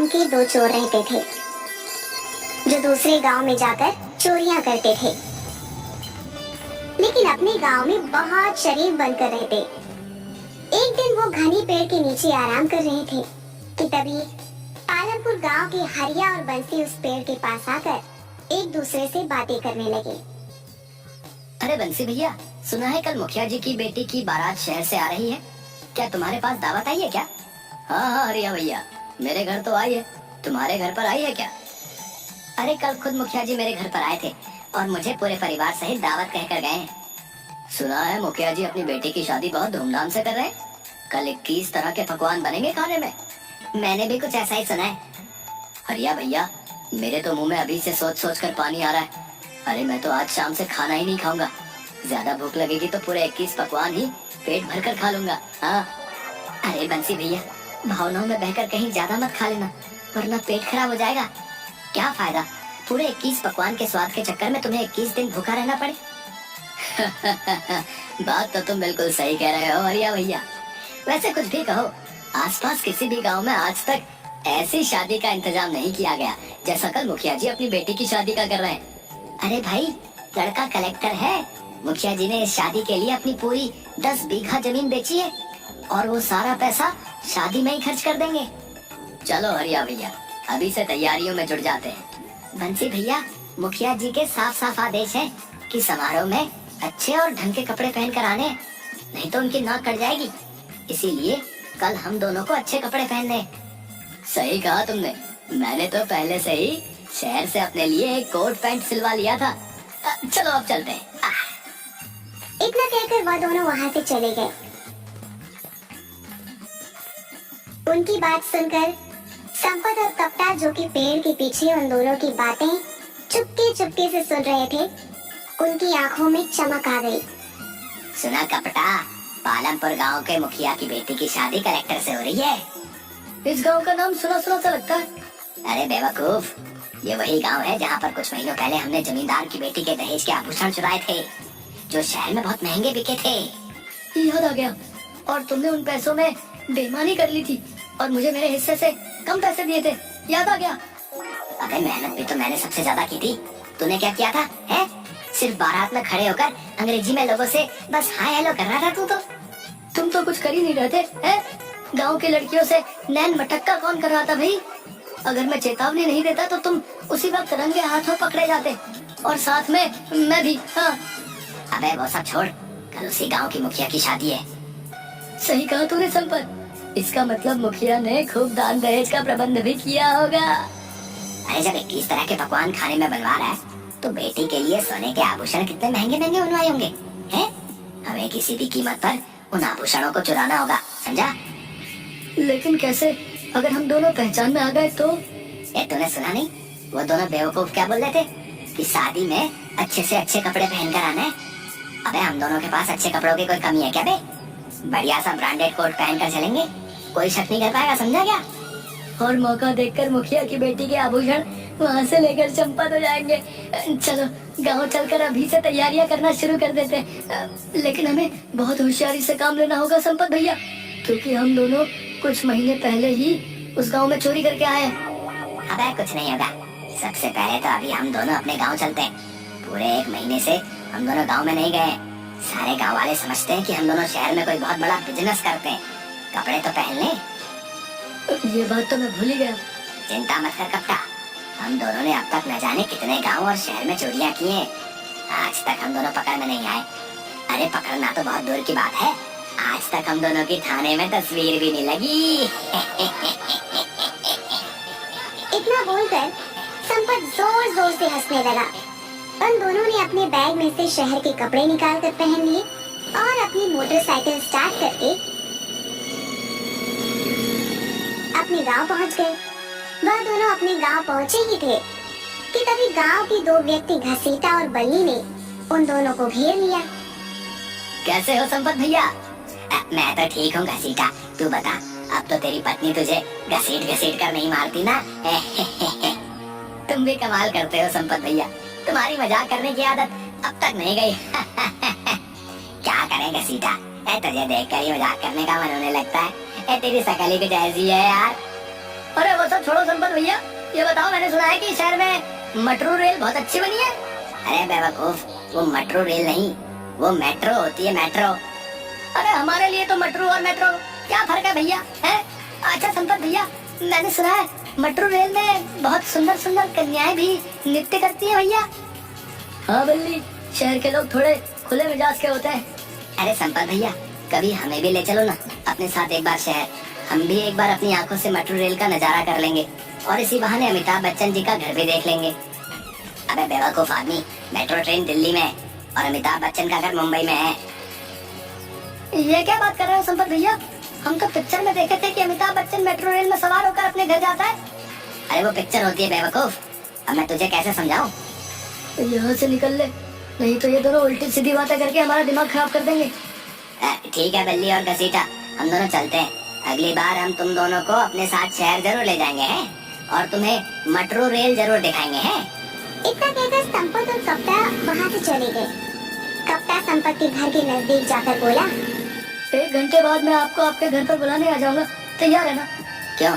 नाम के दो चोर रहते थे जो दूसरे गांव में जाकर चोरियां करते थे, लेकिन अपने गांव में बहुत शरीफ बनकर रहते। एक दिन वो घनी पेड़ के नीचे आराम कर रहे थे कि तभी पालमपुर गांव के हरिया और बंसी उस पेड़ के पास आकर एक दूसरे से बातें करने लगे। अरे बंसी भैया, सुना है कल मुखिया जी की बेटी की बारात शहर से आ रही है, क्या तुम्हारे पास दावत आई है क्या? हाँ हरिया भैया, मेरे घर तो आई है, तुम्हारे घर पर आई है क्या? अरे कल खुद मुखिया जी मेरे घर पर आए थे और मुझे पूरे परिवार सहित दावत कहकर गए हैं। सुना है मुखिया जी अपनी बेटी की शादी बहुत धूमधाम से कर रहे हैं, कल 21 तरह के पकवान बनेंगे खाने में। मैंने भी कुछ ऐसा ही सुना है। हरिया भैया, मेरे तो मुंह में अभी से सोच सोच कर पानी आ रहा है। अरे मैं तो आज शाम से खाना ही नहीं खाऊंगा, ज्यादा भूख लगेगी तो पूरे 21 पकवान ही पेट भर कर खा लूंगा। हाँ। अरे बंसी भैया, भावनाओं में बहकर कहीं ज्यादा मत खा लेना, वरना पेट खराब हो जाएगा। क्या फायदा पूरे 21 पकवान के स्वाद के चक्कर में तुम्हें 21 दिन भूखा रहना पड़े। बात तो तुम बिल्कुल सही कह रहे हो हरिया भैया। वैसे कुछ भी कहो, आसपास किसी भी गांव में आज तक ऐसी शादी का इंतजाम नहीं किया गया जैसा कल मुखिया जी अपनी बेटी की शादी का कर रहे हैं। अरे भाई, लड़का कलेक्टर है, मुखिया जी ने इस शादी के लिए अपनी पूरी 10 बीघा जमीन बेची है और वो सारा पैसा शादी में ही खर्च कर देंगे। चलो हरिया भैया, अभी से तैयारियों में जुट जाते हैं। बंसी भैया, मुखिया जी के साफ साफ आदेश है कि समारोह में अच्छे और ढंग के कपड़े पहन कर आने, नहीं तो उनकी नाक कट जाएगी। इसीलिए कल हम दोनों को अच्छे कपड़े पहनने। सही कहा तुमने, मैंने तो पहले से ही शहर से अपने लिए एक कोट पैंट सिलवा लिया था। चलो अब चलते हैं। इतना कहकर वह दोनों वहां से चले गए। उनकी बात सुनकर संपत और कप्ता, जो कि पेड़ के पीछे उन दोनों की बातें चुपके चुपके से सुन रहे थे, उनकी आंखों में चमक आ गई। सुना कपटा, पालमपुर गांव के मुखिया की बेटी की शादी कलेक्टर से हो रही है। इस गांव का नाम सुना सुना सा लगता है। अरे बेवकूफ, ये वही गांव है जहां पर कुछ महीनों पहले हमने जमींदार की बेटी के दहेज के आभूषण चुराए थे, जो शहर में बहुत महंगे बिके थे। याद आ गया, और तुमने उन पैसों में बेईमानी कर ली थी और मुझे मेरे हिस्से से कम पैसे दिए थे। याद आ गया। अबे मेहनत भी तो मैंने सबसे ज्यादा की थी, तूने क्या किया था? है सिर्फ बारात में खड़े होकर अंग्रेजी में लोगों से बस हाय हेलो कर रहा था तू तो। तुम तो कुछ कर ही नहीं रहे थे, हैं? गांव की लड़कियों से नैन मटक्का कौन कर रहा था भाई? अगर मैं चेतावनी नहीं देता तो तुम उसी वक्त रंगे हाथों पकड़े जाते, और साथ में मैं भी। हाँ। अबे वो सब छोड़, कल उसी गांव की मुखिया की शादी है। सही कहा तूने संपत, इसका मतलब मुखिया ने खूब दान दहेज का प्रबंध भी किया होगा। अरे जब 21 तरह के पकवान खाने में बनवा रहा है तो बेटी के लिए सोने के आभूषण कितने महंगे महंगे बनवाए होंगे, हैं? हमें किसी भी कीमत पर उन आभूषणों को चुराना होगा, समझा? लेकिन कैसे, अगर हम दोनों पहचान में आ गए तो? तूने सुना नहीं, वो दोनों बेवकूफ क्या बोल रहे थे कि शादी में अच्छे से अच्छे कपड़े पहन कर आना है। अबे हम दोनों के पास अच्छे कपड़ों की कोई कमी है क्या बे? बढ़िया सा ब्रांडेड कोट पहन कर चलेंगे, कोई शक नहीं कर पाएगा, समझा क्या? और मौका देखकर मुखिया की बेटी के आभूषण वहाँ से लेकर चंपत हो जाएंगे। चलो गांव चलकर अभी से तैयारियां करना शुरू कर देते हैं। लेकिन हमें बहुत होशियारी से काम लेना होगा संपत भैया, क्योंकि हम दोनों कुछ महीने पहले ही उस गांव में चोरी करके आए हैं। अबे कुछ नहीं होगा, सबसे पहले तो अभी हम दोनों अपने गांव चलते हैं। पूरे 1 महीने से हम दोनों गांव में नहीं गए। सारे गांव वाले समझते हैं कि हम दोनों शहर में कोई बहुत बड़ा बिजनेस करते हैं। कपड़े तो पहन लें। ये बात तो मैं भूल ही गया। चिंता मत कर कप्ता, हम दोनों ने अब तक न जाने कितने गांव और शहर में चोरियां की हैं। आज तक हम दोनों पकड़ में नहीं आए। अरे पकड़ना तो बहुत दूर की बात है, आज तक हम दोनों की थाने में तस्वीर भी नहीं लगी। इतना बोलकर संपत जोर जोर से हंसने लगा। उन दोनों ने अपने बैग में से शहर के कपड़े निकाल कर पहन लिए और अपनी मोटरसाइकिल स्टार्ट करके अपने गांव पहुंच गए। वह दोनों अपने गांव पहुंचे ही थे कि तभी गांव के 2 व्यक्ति घसीटा और बल्ली ने उन दोनों को घेर लिया। कैसे हो संपत भैया? मैं तो ठीक हूँ घसीटा, तू बता, अब तो तेरी पत्नी तुझे घसीट घसीट कर नहीं मारती ना? तुम भी कमाल करते हो संपत भैया, तुम्हारी मजाक करने की आदत अब तक नहीं गई। क्या करें घसीटा, तुझे देखकर ही मजाक करने का मन होने लगता है। तेरी शकल ही कुछ ऐसी है यार। अरे वो सब छोड़ो संपत भैया, ये बताओ, मैंने सुना है कि शहर में मेट्रो रेल बहुत अच्छी बनी है। अरे बेवकूफ, वो मेट्रो रेल नहीं, वो मेट्रो होती है, मेट्रो। अरे हमारे लिए तो मेट्रो और मेट्रो क्या फर्क है भैया, है? अच्छा संपत भैया, मैंने सुना है मेट्रो रेल में बहुत सुंदर सुंदर कन्याएं भी नृत्य करती हैं भैया। हाँ बल्ली, शहर के लोग थोड़े खुले मिजाज के होते हैं। अरे संपत भैया, कभी हमें भी ले चलो ना अपने साथ एक बार शहर, हम भी एक बार अपनी आंखों से मेट्रो रेल का नजारा कर लेंगे और इसी बहाने अमिताभ बच्चन जी का घर भी देख लेंगे। अबे बेवकूफ आदमी, मेट्रो ट्रेन दिल्ली में और अमिताभ बच्चन का घर मुंबई में है। ये क्या बात कर रहे हो संपत भैया, हम तो पिक्चर में देखे थे कि अमिताभ बच्चन मेट्रो रेल में सवार होकर अपने घर जाता है। अरे वो पिक्चर होती है बेवकूफ, अब मैं तुझे कैसे समझाऊं? यहाँ से निकल ले, नहीं तो ये दोनों उल्टी सीधी बातें करके हमारा दिमाग खराब कर देंगे। ठीक है बल्ली और घसीटा, हम दोनों चलते हैं। अगली बार हम तुम दोनों को अपने साथ शहर जरूर ले जाएंगे हैं और तुम्हें मेट्रो रेल जरूर दिखाएंगे हैं। इतना कहकर संपत और कप्ता वहाँ से चले गए। कप्ता संपत के घर के नजदीक जाकर बोला, 1 घंटे बाद मैं आपको आपके घर पर बुलाने आ जाऊंगा, तैयार है ना? क्यों,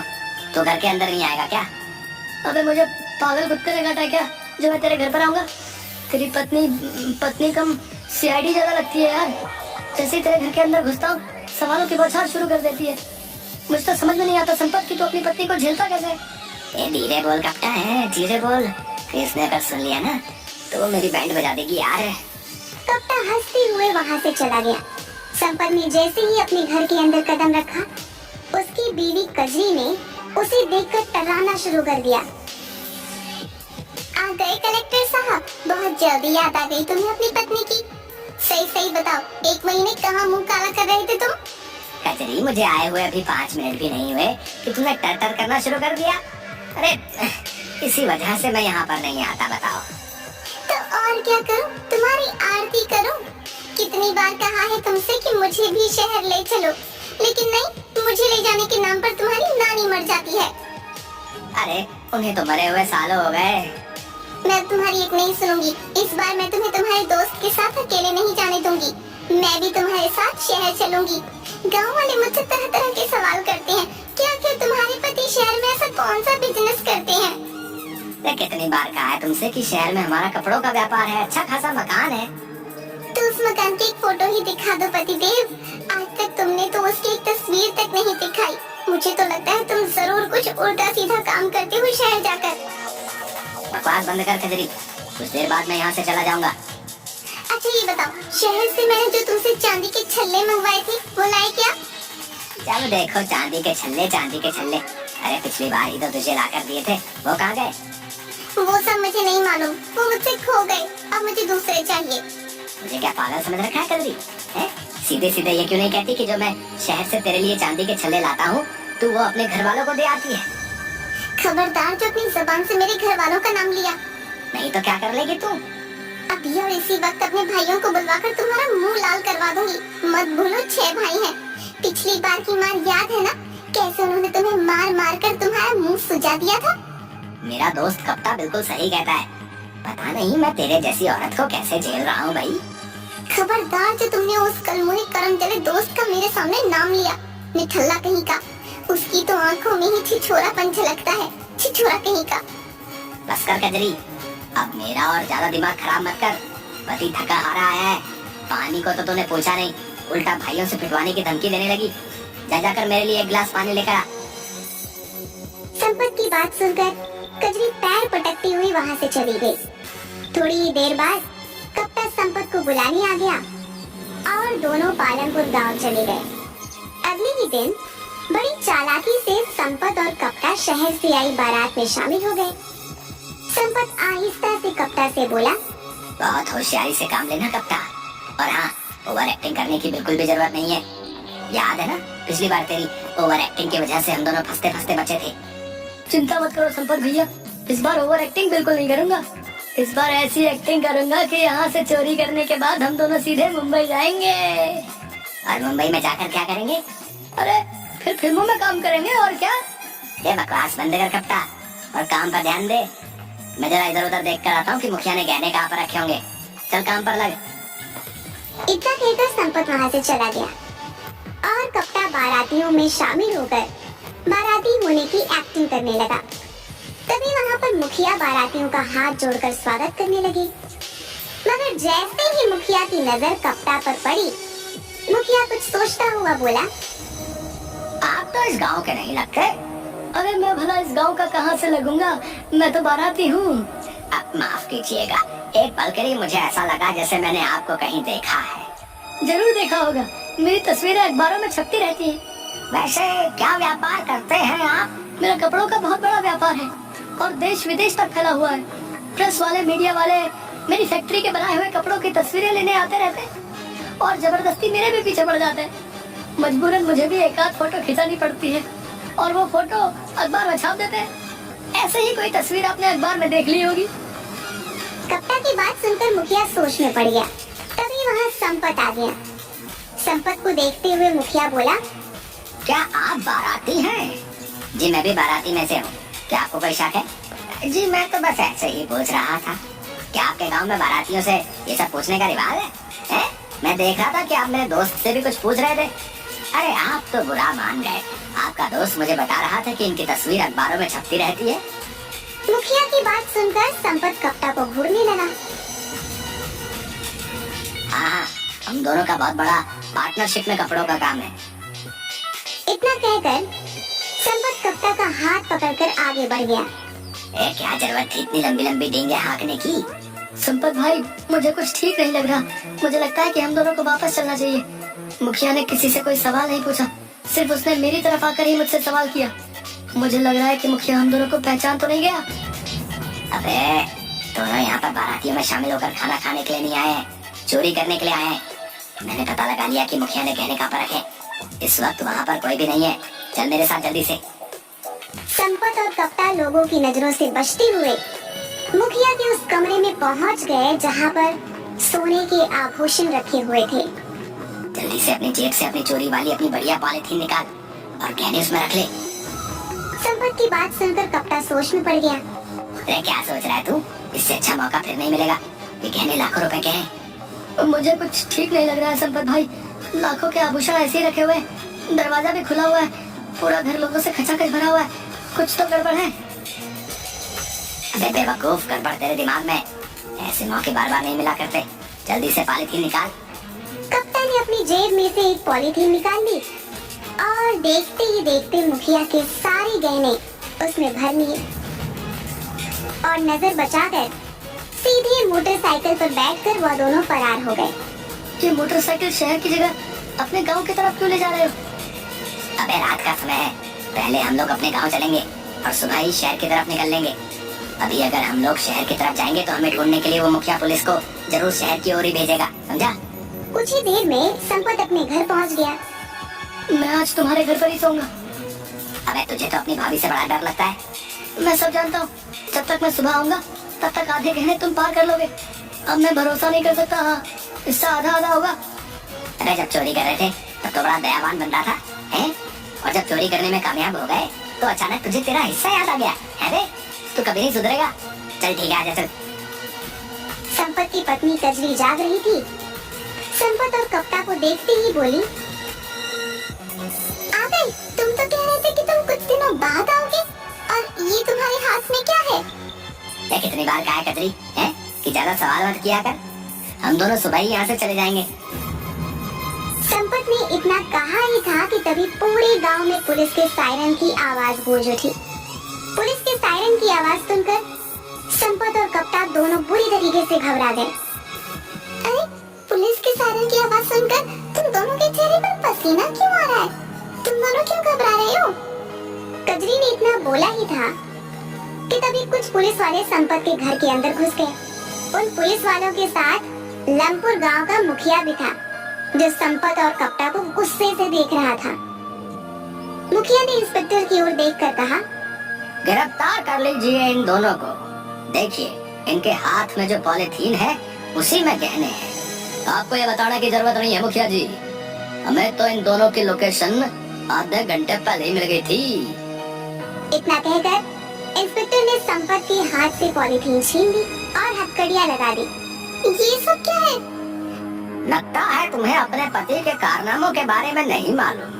तो घर के अंदर नहीं आएगा क्या? अबे मुझे पागल कुत्ते ने काटा है क्या जो मैं तेरे घर पर आऊंगा? तेरी पत्नी कम सीआईडी ज्यादा लगती है यार। जैसे ही तेरे घर के अंदर घुसता हूँ सवालों की बौछार शुरू कर देती है। मुझे तो समझ में नहीं आता संपत की तो अपनी पत्नी को झेलता कैसे? ए धीरे बोल कप्ता है, धीरे बोल, इसने अगर सुन लिया ना तो वो मेरी बैंड बजा देगी यार। कप्ता हंसते हुए वहाँ से चला गया। संपत ने जैसे ही अपने घर के अंदर कदम रखा, उसकी बीवी कजरी ने उसे देखकर टर्राना शुरू कर दिया। आ गए कलेक्टर साहब, बहुत जल्दी याद आ गई तुम्हें अपनी पत्नी की। सही सही बताओ, 1 महीने कहाँ मुंह काला कर रहे थे तुम? कजरी, मुझे आए हुए अभी 5 मिनट भी नहीं हुए कि तुमने टर टर करना शुरू कर दिया। अरे इसी वजह से मैं यहाँ पर नहीं आता, बताओ। तो और क्या करूं, तुम्हारी आरती करूं? कितनी बार कहा है तुमसे कि मुझे भी शहर ले चलो, लेकिन नहीं, मुझे ले जाने के नाम पर तुम्हारी नानी मर जाती है। अरे उन्हें तो मरे हुए सालों हो गए। मैं तुम्हारी एक नहीं सुनूंगी। इस बार मैं तुम्हें तुम्हारे दोस्त के साथ अकेले नहीं जाने दूंगी। मैं भी तुम्हारे साथ शहर चलूंगी। गांव वाले मुझसे तरह तरह के सवाल करते हैं, क्या क्या तुम्हारे पति शहर में ऐसा कौन सा बिजनेस करते हैं? मैं कितनी बार कहा है तुमसे कि शहर में हमारा कपड़ों का व्यापार है, अच्छा खासा मकान है। तो उस मकान की एक फोटो ही दिखा दो पतिदेव। आज तक तुमने तो उसकी एक तस्वीर तक नहीं दिखाई। मुझे तो लगता है तुम जरूर कुछ उल्टा सीधा काम करते हो शहर जाकर। बकवास बंद कर कजरी, कुछ देर बाद मैं यहाँ से चला जाऊंगा। अच्छा ये बताओ, शहर से मैंने जो तुमसे चांदी के छल्ले मंगवाए थे वो लाए क्या? जब देखो चांदी के छल्ले, चांदी के छल्ले। अरे पिछली बार ही तो तुझे ला कर दिए थे, वो कहाँ गए? वो सब मुझे नहीं मालूम, वो मुझसे खो गए। अब मुझे दूसरे चाहिए। मुझे क्या पागल समझ रखा है कजरी? सीधे सीधे ये क्यों नहीं कहती कि जो मैं शहर से तेरे लिए चांदी के छल्ले लाता हूँ तू वो अपने घर वालों को दे आती है? खबरदार जो अपनी जबान से मेरे घर वालों का नाम लिया। नहीं तो क्या कर लेगी तू? अभी और इसी वक्त अपने भाइयों को बुलवाकर तुम्हारा मुंह लाल करवा दूंगी। मत भूलो 6 भाई हैं। पिछली बार की मार याद है ना, कैसे उन्होंने तुम्हें मार मार कर तुम्हारा मुंह सुजा दिया था? मेरा दोस्त कप्ता बिल्कुल सही कहता है। पता नहीं मैं तेरे जैसी औरत को कैसे झेल रहा हूँ भाई। खबरदार जो तुमने उस कलमुही करम तेरे दोस्त का मेरे सामने नाम लिया, निठल्ला कहीं का। उसकी तो आंखों में ही छिछोरापन झलकता है, छिछोरा कहीं का। बस कर कजरी, अब मेरा और ज्यादा दिमाग खराब मत कर। पति थका हारा है, पानी को तो तूने पूछा नहीं, उल्टा भाइयों से पिटवाने की धमकी देने लगी। जा जाकर मेरे लिए 1 गिलास पानी लेकर आ। संपत की बात सुनकर कजरी पैर पटकती हुई वहाँ से चली गई। थोड़ी ही देर बाद कप्ता संपत को बुलाने आ गया और दोनों पालमपुर गांव चले गए। अगले ही दिन बड़ी चालाकी से संपत और कप्ता शहर से आई बारात में शामिल हो गए। संपत आहिस्ता से कप्ता से बोला, बहुत होशियारी से काम लेना कप्ता, और हाँ, ओवर एक्टिंग करने की बिल्कुल भी जरूरत नहीं है। याद है ना पिछली बार तेरी ओवर एक्टिंग की वजह से हम दोनों फंसते फंसते बचे थे। चिंता मत करो संपत भैया, इस बार ओवर एक्टिंग बिल्कुल नहीं करूँगा। इस बार ऐसी एक्टिंग करूँगा कि यहाँ से चोरी करने के बाद हम दोनों सीधे मुंबई जाएंगे। और मुंबई में जाकर क्या करेंगे? अरे फिर फिल्मों में काम करेंगे और क्या। ये बकवास बंद कर कप्ता और काम पर ध्यान दे। मैं जरा इधर उधर देख कर आता हूँ कि मुखिया ने गहने कहाँ पर रखे होंगे। चल काम पर लग। इतना कहकर संपत वहाँ से चला गया और कप्ता बारातियों में शामिल होकर बाराती होने की एक्टिंग करने लगा। तभी वहाँ पर मुखिया बारातियों का हाथ जोड़कर स्वागत करने लगे। मगर जैसे ही मुखिया की नजर कप्ता पर पड़ी, मुखिया कुछ सोचता हुआ बोला, आप तो इस गांव के नहीं लगते। अरे मैं भला इस गांव का कहाँ से लगूंगा, मैं तो बाराती हूँ। अब माफ कीजिएगा, एक पल के लिए मुझे ऐसा लगा जैसे मैंने आपको कहीं देखा है। जरूर देखा होगा, मेरी तस्वीरें अखबारों में छपती रहती है। वैसे क्या व्यापार करते हैं आप? मेरा कपड़ों का बहुत बड़ा व्यापार है और देश विदेश तक फैला हुआ है। प्रेस वाले, मीडिया वाले मेरी फैक्ट्री के बनाए हुए कपड़ों की तस्वीरें लेने आते रहते हैं और जबरदस्ती मेरे भी पीछे पड़ जाते हैं। मजबूरन मुझे भी एक आध फोटो खिंचानी पड़ती है और वो फोटो अखबार में छाप देते हैं। ऐसे ही कोई तस्वीर आपने अखबार में देख ली होगी। कप्ता की बात सुनकर मुखिया सोच में पड़ गया। तभी वहाँ संपत आ गया। संपत को देखते हुए मुखिया बोला, क्या आप बाराती हैं? जी मैं भी बाराती में से हूँ। क्या आपको कोई शक है? जी मैं तो बस ऐसे ही पूछ रहा था। क्या आपके गांव में बारातियों से ये सब पूछने का रिवाज है? हैं? मैं देख रहा था कि आप मेरे दोस्त से भी कुछ पूछ रहे थे। अरे आप तो बुरा मान गए। आपका दोस्त मुझे बता रहा था कि इनकी तस्वीर अखबारों में छपती रहती है। मुखिया की बात सुनकर संपत कप्ता को घूरने लगा। हाँ, हम दोनों का बहुत बड़ा पार्टनरशिप में कपड़ों का काम है। इतना कहकर संपत कप्ता का हाथ पकड़कर आगे बढ़ गया। क्या जरूरत थी इतनी लंबी लंबी डींगे हाँकने की? संपत भाई, मुझे कुछ ठीक नहीं लग रहा। मुझे लगता है कि हम दोनों को वापस चलना चाहिए। मुखिया ने किसी से कोई सवाल नहीं पूछा, सिर्फ उसने मेरी तरफ आकर ही मुझसे सवाल किया। मुझे लग रहा है कि मुखिया हम दोनों को पहचान तो नहीं गया। अबे दोनों यहाँ पर बारातियों में शामिल होकर खाना खाने के लिए नहीं आए, चोरी करने के लिए आए। मैंने पता लगा लिया कि मुखिया ने कहने का परख है। इस वक्त वहाँ पर कोई भी नहीं है। चल मेरे साथ जल्दी से। संपत और कप्ता लोगों की नजरों से बचते हुए मुखिया के उस कमरे में पहुंच गए जहां पर सोने के आभूषण रखे हुए थे। जल्दी से अपनी जेब से अपनी चोरी वाली अपनी बढ़िया पॉलिथीन निकाल और गहने उसमें रख ले। संपत की बात सुनकर कप्ता सोच में पड़ गया। अरे क्या सोच रहा है तू? इससे अच्छा मौका फिर नहीं मिलेगा। ये गहने लाखों रुपए के हैं। मुझे कुछ ठीक नहीं लग रहा है संपत भाई। लाखों के आभूषण ऐसे ही रखे हुए हैं, दरवाजा भी खुला हुआ है, पूरा घर लोगों से खचाखच भरा हुआ है। कुछ तो गड़बड़ है। अबे बेवकूफ, गड़बड़ तेरे दिमाग में। ऐसे मौके बार बार नहीं मिला करते। जल्दी से पॉलिथीन निकाल। कप्ता ने अपनी जेब में से एक पॉलीथीन निकाल ली और देखते ही देखते मुखिया के सारे गहने उसमें भर लिए और नजर बचाकर सीधे मोटरसाइकिल पर बैठकर वह दोनों फरार हो गए। ये मोटरसाइकिल शहर की जगह अपने गांव की तरफ क्यों ले जा रहे हो? अबे रात का समय है, पहले हम लोग अपने गांव चलेंगे और सुबह ही शहर की तरफ निकल लेंगे। अभी अगर हम लोग शहर की तरफ जाएंगे तो हमें ढूंढने के लिए वो मुखिया पुलिस को जरूर शहर की ओर ही भेजेगा, समझा? कुछ ही देर में संपत अपने घर पहुंच गया। मैं आज तुम्हारे घर पर ही सोऊंगा। अबे तुझे तो अपनी भाभी से बड़ा डर लगता है। मैं सब जानता हूँ। जब तक मैं सुबह आऊंगा तब तक आधे गहने तुम पार कर लोगे। अब मैं भरोसा नहीं कर सकता। हाँ, इससे आधा आधा होगा। अरे जब चोरी कर रहे थे तब तो बड़ा दयावान बन रहा था, हैं? और जब चोरी करने में कामयाब हो गए तो अचानक तुझे तेरा हिस्सा याद आ गया है बे? तू कभी नहीं सुधरेगा। चल ठीक है, आजा चल। संपत की पत्नी कजरी जाग रही थी। संपत और कप्ता को देखते ही बोली, आ गए? तुम तो कह रहे थे कि तुम कुछ दिनों बाद आओगे और ये तुम्हारे हाथ में क्या है? ये कितनी बार कहा है कजरी, हैं? कि ज्यादा सवाल मत किया कर। हम दोनों सुबह ही यहाँ से चले जाएंगे। संपत ने इतना कहा ही था कि तभी पूरे गांव में पुलिस के सायरन की आवाज गूंज उठी। पुलिस के सायरन की आवाज सुनकर संपत और कप्ता दोनों बुरी तरीके से घबरा गए। अरे पुलिस के सायरन की आवाज सुनकर तुम दोनों के चेहरे पर पसीना क्यों आ रहा है? तुम दोनों क्यों घबरा रहे हो? कजरी ने इतना बोला ही था कि तभी कुछ पुलिस वाले संपत के घर के अंदर घुस गए। उन पुलिस वालों के साथ लमपुर गांव का मुखिया भी था, जो संपत और कप्ता को गुस्से से देख रहा था। मुखिया ने इंस्पेक्टर की ओर देखकर कहा, गिरफ्तार कर लीजिए इन दोनों को। देखिए इनके हाथ में जो पॉलिथीन है उसी में गहने हैं। आपको ये बताने की जरूरत नहीं है मुखिया जी, हमें तो इन दोनों की लोकेशन आधे घंटे पहले ही मिल गई थी। इतना कहकर इंस्पेक्टर ने संपत के हाथ से पॉलिथीन छीन ली और हथकड़ियां लगा दी। ये सब क्या है? लगता है तुम्हें अपने पति के कारनामों के बारे में नहीं मालूम।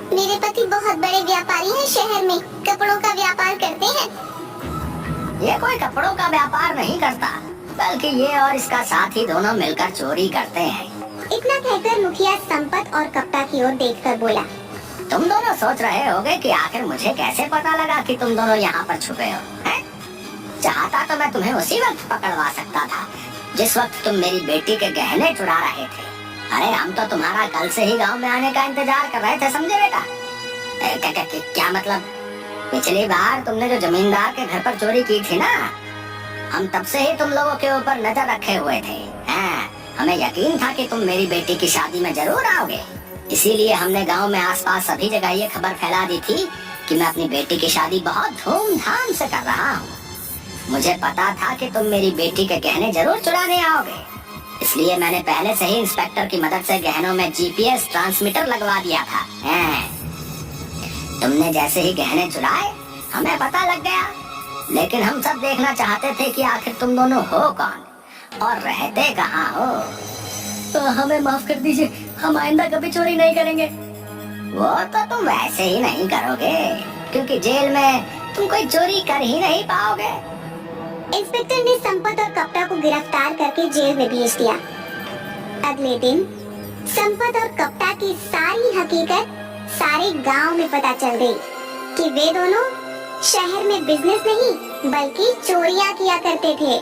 मेरे पति बहुत बड़े व्यापारी हैं, शहर में कपड़ों का व्यापार करते हैं। ये कोई कपड़ों का व्यापार नहीं करता, बल्कि ये और इसका साथी दोनों मिलकर चोरी करते हैं। इतना कहकर मुखिया संपत और कप्ता की ओर देखकर बोला, तुम दोनों सोच रहे होगे कि आखिर मुझे कैसे पता लगा कि तुम दोनों यहाँ पर छुपे हो, हैं? चाहता तो मैं तुम्हें उसी वक्त पकड़वा सकता था जिस वक्त तुम मेरी बेटी के गहने चुरा रहे थे। अरे हम तो तुम्हारा कल से ही गांव में आने का इंतजार कर रहे थे, समझे बेटा? क्या मतलब? पिछली बार तुमने जो जमींदार के घर पर चोरी की थी ना, हम तब से ही तुम लोगों के ऊपर नजर रखे हुए थे। हाँ, हमें यकीन था कि तुम मेरी बेटी की शादी में जरूर आओगे, इसीलिए हमने गांव में आसपास सभी जगह ये खबर फैला दी थी कि मैं अपनी बेटी की शादी बहुत धूमधाम से कर रहा हूँ। मुझे पता था कि तुम मेरी बेटी के गहने जरूर चुराने आओगे, इसलिए मैंने पहले से ही इंस्पेक्टर की मदद से गहनों में जीपीएस ट्रांसमीटर लगवा दिया था। तुमने जैसे ही गहने चुराए हमें पता लग गया, लेकिन हम सब देखना चाहते थे कि आखिर तुम दोनों हो कौन और रहते कहाँ हो। तो हमें माफ कर दीजिए, हम आइंदा कभी चोरी नहीं करेंगे। वो तो तुम वैसे ही नहीं करोगे, क्योंकि जेल में तुम कोई चोरी कर ही नहीं पाओगे। इंस्पेक्टर ने संपत और कप्ता को गिरफ्तार करके जेल में भेज दिया। अगले दिन संपत और कप्ता की सारी हकीकत सारे गांव में पता चल गई कि वे दोनों शहर में बिजनेस नहीं बल्कि चोरियां किया करते थे।